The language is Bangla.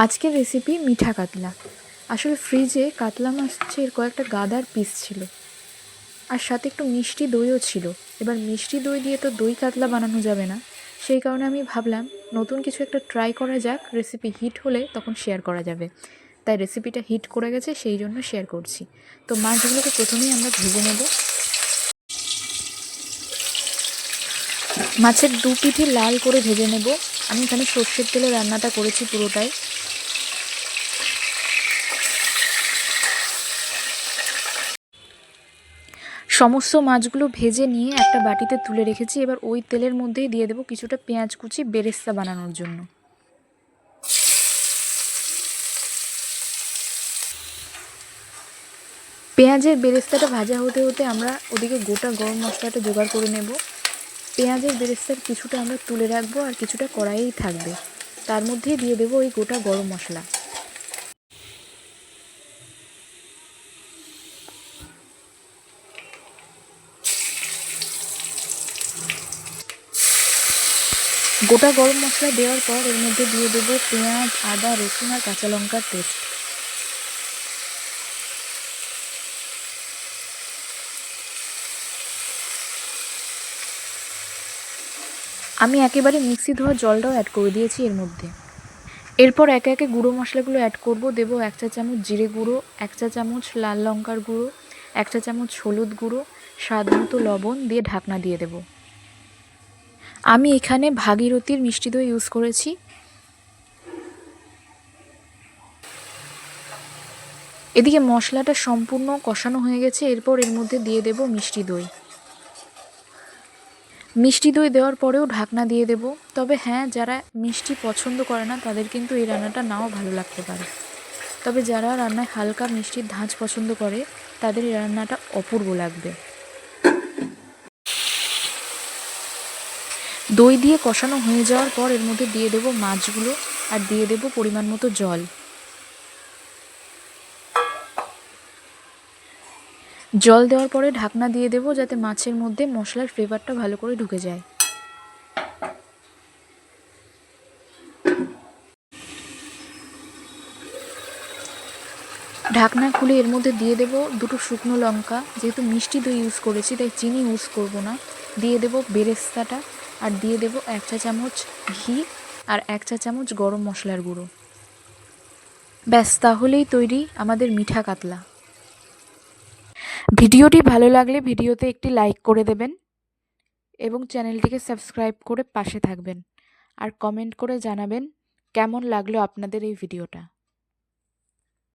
আজকের রেসিপি মিঠা কাতলা। আসলে ফ্রিজে কাতলা মাছের কয়েকটা গাদার পিস ছিল, আর সাথে একটু মিষ্টি দইও ছিল। এবার মিষ্টি দই দিয়ে তো দই কাতলা বানানো যাবে না, সেই কারণে আমি ভাবলাম নতুন কিছু একটা ট্রাই করা যাক, রেসিপি হিট হলে তখন শেয়ার করা যাবে। তাই রেসিপিটা হিট করে গেছে, সেই জন্য শেয়ার করছি। তো মাছগুলোকে প্রথমেই আমরা ভেজে নেব। মাছের দু পিঠে লাল করে ভেজে নেব। আমি এখানে সর্ষের তেলে রান্নাটা করেছি পুরোটাই। সমস্ত মাছগুলো ভেজে নিয়ে একটা বাটিতে তুলে রেখেছি। এবার ওই তেলের মধ্যেই দিয়ে দেবো কিছুটা পেঁয়াজ কুচি বেরেস্তা বানানোর জন্য। পেঁয়াজের বেরেস্তাটা ভাজা হতে হতে আমরা ওদিকে গোটা গরম মশলাটা জোগাড় করে নেব। পেঁয়াজের বেরেস্তার কিছুটা আমরা তুলে রাখবো, আর কিছুটা কড়াইয়েই থাকবে। তার মধ্যেই দিয়ে দেবো ওই গোটা গরম মশলা। গোটা গরম মশলা দেওয়ার পর এর মধ্যে দিয়ে দেবো পেঁয়াজ, আদা, রসুন আর কাঁচা লঙ্কার পেস্ট। আমি একেবারে মিক্সি ধোয়া জলটাও অ্যাড করে দিয়েছি এর মধ্যে। এরপর একে একে গুঁড়ো মশলাগুলো অ্যাড করব। দেবো 1 চা চামচ জিরে গুঁড়ো, 1 চা চামচ লাল লঙ্কার গুঁড়ো, 1 চা চামচ হলুদ গুঁড়ো, স্বাদ মতো লবণ দিয়ে ঢাকনা দিয়ে দেব। আমি এখানে ভাগীরথীর মিষ্টি দই ইউজ করেছি। এদিকে মশলাটা সম্পূর্ণ কষানো হয়ে গেছে। এরপর এর মধ্যে দিয়ে দেব মিষ্টি দই। মিষ্টি দই দেওয়ার পরেও ঢাকনা দিয়ে দেব। তবে হ্যাঁ, যারা মিষ্টি পছন্দ করে না তাদের কিন্তু এই রান্নাটা নাও ভালো লাগতে পারে। তবে যারা রান্নায় হালকা মিষ্টির ধাঁচ পছন্দ করে তাদের এই রান্নাটা অপূর্ব লাগবে। দই দিয়ে কষানো হয়ে যাওয়ার পর এর মধ্যে দিয়ে দেবো মাছগুলো, আর দিয়ে দেবো পরিমাণ মতো জল। জল দেওয়ার পরে ঢাকনা দিয়ে দেবো, যাতে মাছের মধ্যে মশলার ফ্লেভারটা ভালো করে ঢুকে যায়। ঢাকনা খুলে এর মধ্যে দিয়ে দেবো 2টো শুকনো লঙ্কা। যেহেতু মিষ্টি দই ইউজ করেছি তাই চিনি ইউজ করব না। দিয়ে দেবো বেরেস্তাটা, আর দিয়ে দেবো 1 চা চামচ ঘি, আর 1 চা চামচ গরম মশলার গুঁড়ো। ব্যাস, তাহলেই তৈরি আমাদের মিঠা কাতলা। ভিডিওটি ভালো লাগলে ভিডিওতে একটি লাইক করে দেবেন এবং চ্যানেলটিকে সাবস্ক্রাইব করে পাশে থাকবেন, আর কমেন্ট করে জানাবেন কেমন লাগলো আপনাদের এই ভিডিওটা।